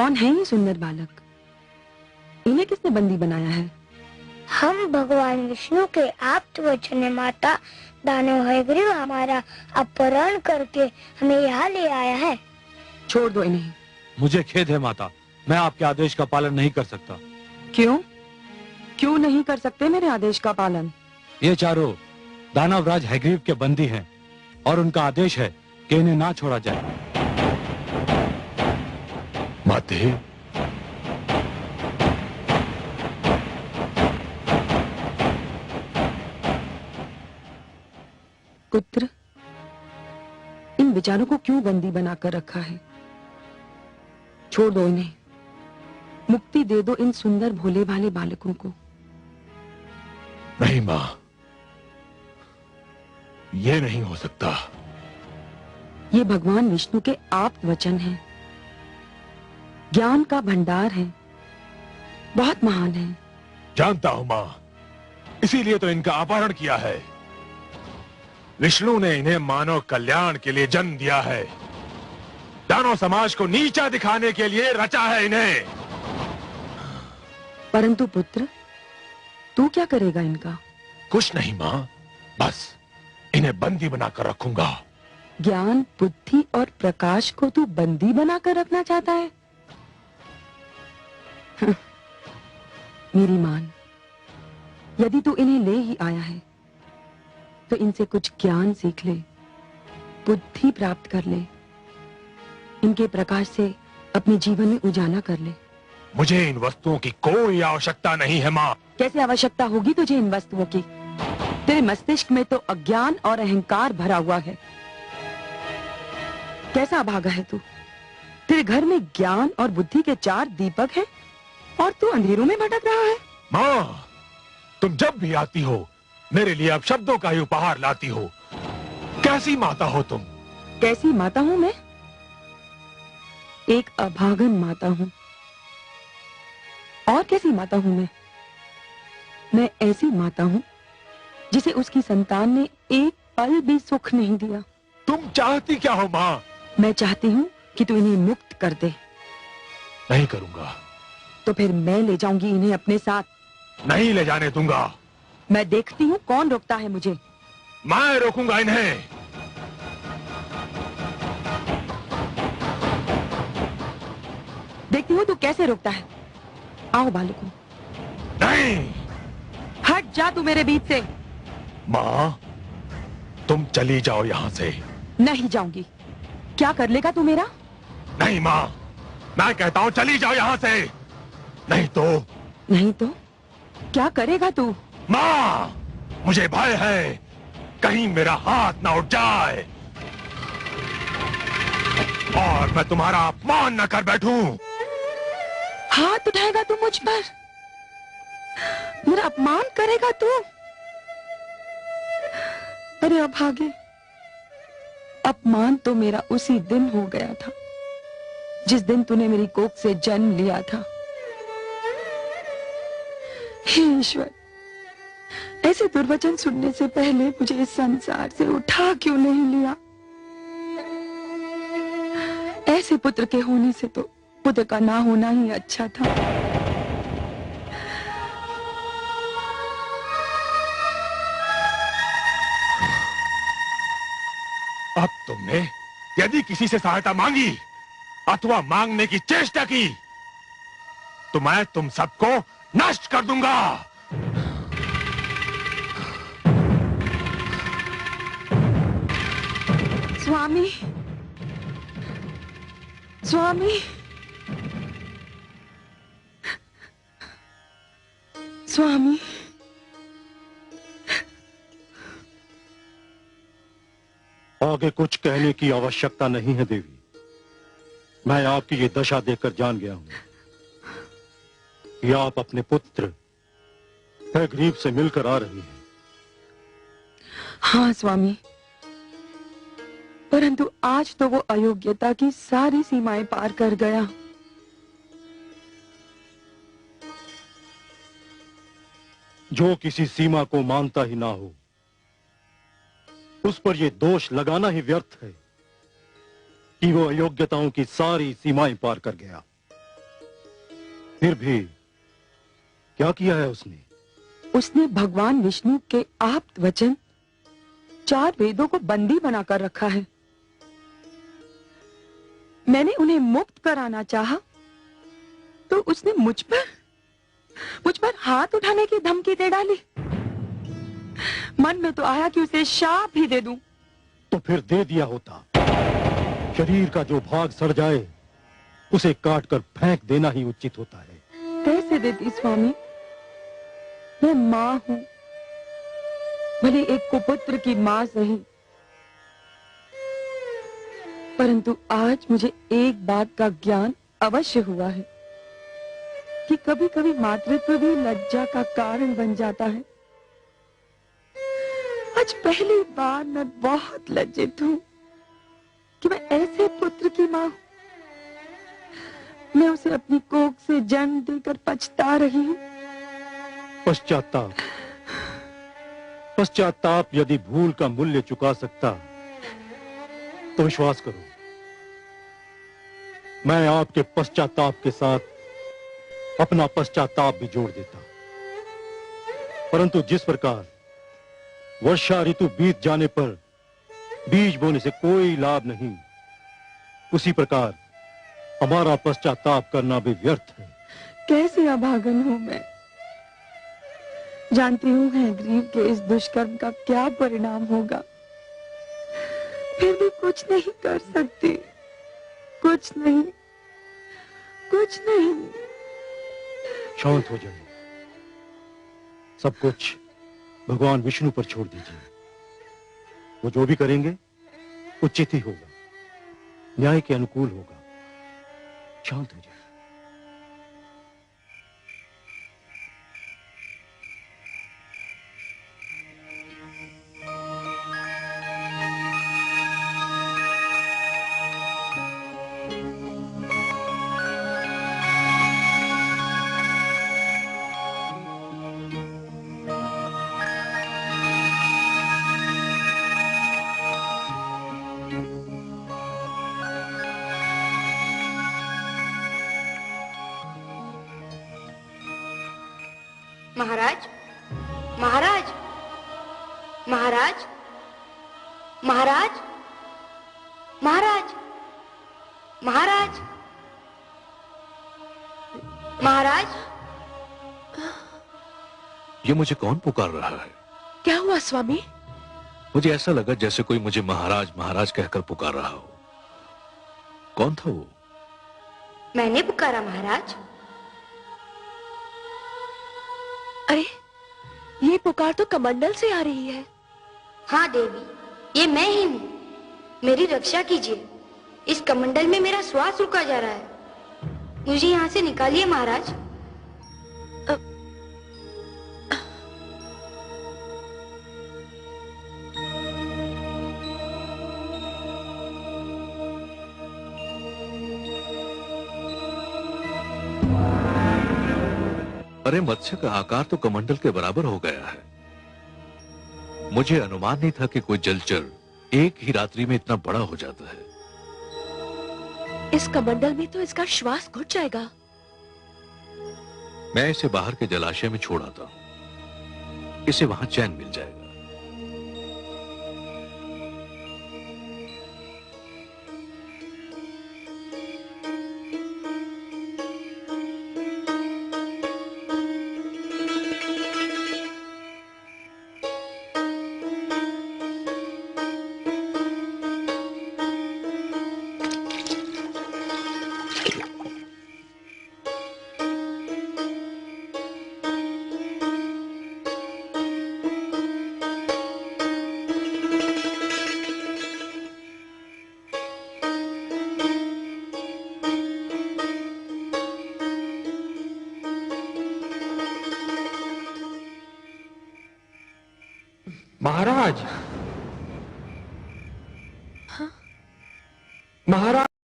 कौन है ये सुंदर बालक? इन्हें किसने बंदी बनाया है? हम भगवान विष्णु के आप्त वचन माता दानव हयग्रीव हमारा अपहरण करके हमें यहाँ ले आया है। छोड़ दो इन्हें। मुझे खेद है माता, मैं आपके आदेश का पालन नहीं कर सकता। क्यों? क्यों नहीं कर सकते मेरे आदेश का पालन? ये चारों दानवराज हयग्रीव के बंदी हैं और उनका आदेश है कि इन्हें ना छोड़ा जाए। माते, पुत्र, इन बेचारों को क्यों बंदी बनाकर रखा है? छोड़ दो इन्हें, मुक्ति दे दो इन सुंदर भोले भाले बालकों को। नहीं मां, ये नहीं हो सकता। ये भगवान विष्णु के आप्त वचन हैं, ज्ञान का भंडार है, बहुत महान है। जानता हूं मां, इसीलिए तो इनका अपहरण किया है। विष्णु ने इन्हें मानव कल्याण के लिए जन्म दिया है, दानव समाज को नीचा दिखाने के लिए रचा है इन्हें। परंतु पुत्र, तू क्या करेगा इनका? कुछ नहीं मां, बस इन्हें बंदी बनाकर रखूंगा। ज्ञान, बुद्धि और प्रकाश को तू बंदी बनाकर रखना चाहता है? मेरी मान, यदि तू इन्हें ले ही आया है तो इनसे कुछ ज्ञान सीख ले, बुद्धि प्राप्त कर ले, इनके प्रकाश से अपने जीवन में उजाला कर ले। मुझे इन वस्तुओं की कोई आवश्यकता नहीं है मां। कैसे आवश्यकता होगी तुझे इन वस्तुओं की? तेरे मस्तिष्क में तो अज्ञान और अहंकार भरा हुआ है। कैसा अभागा है तू? तेरे घर में ज्ञान और बुद्धि के 4 दीपक हैं और तू अंधेरों में भटक रहा है। मां, तुम जब भी आती हो मेरे लिए अब शब्दों का ही उपहार लाती हो। कैसी माता हो तुम? कैसी माता हूं मैं? एक अभागन माता हूं। और कैसी माता हूं मैं? मैं ऐसी माता हूं जिसे उसकी संतान ने एक पल भी सुख नहीं दिया। तुम चाहती क्या हो मां? मैं चाहती हूं कि तू इन्हें मुक्त कर दे। नहीं करूंगा। तो फिर मैं ले जाऊंगी इन्हें अपने साथ। नहीं ले जाने दूंगा। मैं देखती हूँ कौन रोकता है मुझे। मैं रोकूंगा इन्हें। देखती हूँ तू कैसे रोकता है। आओ बालकों। नहीं। हट जा तू मेरे बीच से। मां, तुम चली जाओ यहां से। नहीं जाऊंगी। क्या कर लेगा तू मेरा? नहीं मां, मैं कहता हूं चली जाओ यहां से। नहीं तो। नहीं तो क्या करेगा तू? मां, मुझे भय है कहीं मेरा हाथ ना उठ जाए और मैं तुम्हारा अपमान न कर बैठूं। हाथ उठाएगा तू मुझ पर? मेरा अपमान करेगा तू? अरे अभागे, अपमान तो मेरा उसी दिन हो गया था जिस दिन तूने मेरी कोख से जन्म लिया था। हे ईश्वर, ऐसे दुर्वचन सुनने से पहले मुझे इस संसार से उठा क्यों नहीं लिया? ऐसे पुत्र के होने से तो पुत्र का ना होना ही अच्छा था। अब तुमने यदि किसी से सहायता मांगी अथवा मांगने की चेष्टा की तो मैं तुम सबको नष्ट कर दूंगा। स्वामी, स्वामी, स्वामी, आगे कुछ कहने की आवश्यकता नहीं है देवी। मैं आपकी ये दशा देखकर जान गया हूं कि आप अपने पुत्र हयग्रीव से मिलकर आ रही हैं। हाँ स्वामी, परंतु आज तो वो अयोग्यता की सारी सीमाएं पार कर गया। जो किसी सीमा को मानता ही ना हो उस पर यह दोष लगाना ही व्यर्थ है कि वो अयोग्यताओं की सारी सीमाएं पार कर गया। फिर भी क्या किया है उसने? उसने भगवान विष्णु के आप्त वचन 4 वेदों को बंदी बनाकर रखा है। मैंने उन्हें मुक्त कराना चाहा तो उसने मुझ पर हाथ उठाने की धमकी दे डाली। मन में तो आया कि उसे शाप ही दे दूं। तो फिर दे दिया होता। शरीर का जो भाग सड़ जाए उसे काट कर फेंक देना ही उचित होता है। कैसे देती स्वामी? मैं मां हूं, भले एक कुपुत्र की मां सही, परंतु आज मुझे एक बात का ज्ञान अवश्य हुआ है कि कभी कभी मातृत्व भी लज्जा का कारण बन जाता है। आज पहली बार मैं बहुत लज्जित हूं कि मैं ऐसे पुत्र की मां हूं। मैं उसे अपनी कोख से जन्म देकर पछता रही हूं। पश्चाताप यदि भूल का मूल्य चुका सकता तो विश्वास करो, मैं आपके पश्चाताप के साथ अपना पश्चाताप भी जोड़ देता। परंतु जिस प्रकार वर्षा ऋतु बीत जाने पर बीज बोने से कोई लाभ नहीं, उसी प्रकार हमारा पश्चाताप करना भी व्यर्थ है। कैसी अभागन हूं मैं। जानती हूं हैग्रीव के इस दुष्कर्म का क्या परिणाम होगा, फिर भी कुछ नहीं कर सकती। कुछ नहीं। शांत हो जाइए। सब कुछ भगवान विष्णु पर छोड़ दीजिए। वो जो भी करेंगे उचित ही होगा, न्याय के अनुकूल होगा। शांत हो जाइए। महाराज, महाराज, महाराज, महाराज, महाराज, महाराज, महाराज। ये मुझे कौन पुकार रहा है? क्या हुआ स्वामी? मुझे ऐसा लगा जैसे कोई मुझे महाराज महाराज कहकर पुकार रहा हो। कौन था वो? मैंने पुकारा महाराज। अरे, ये पुकार तो कमंडल से आ रही है। हाँ देवी, ये मैं ही हूँ। मेरी रक्षा कीजिए। इस कमंडल में मेरा श्वास रुका जा रहा है। मुझे यहाँ से निकालिए महाराज। अरे, मत्स्य का आकार तो कमंडल के बराबर हो गया है। मुझे अनुमान नहीं था कि कोई जलचर एक ही रात्रि में इतना बड़ा हो जाता है। इस कमंडल में तो इसका श्वास घुट जाएगा। मैं इसे बाहर के जलाशय में छोड़ आता हूं। इसे वहां चैन मिल जाएगा। महाराज,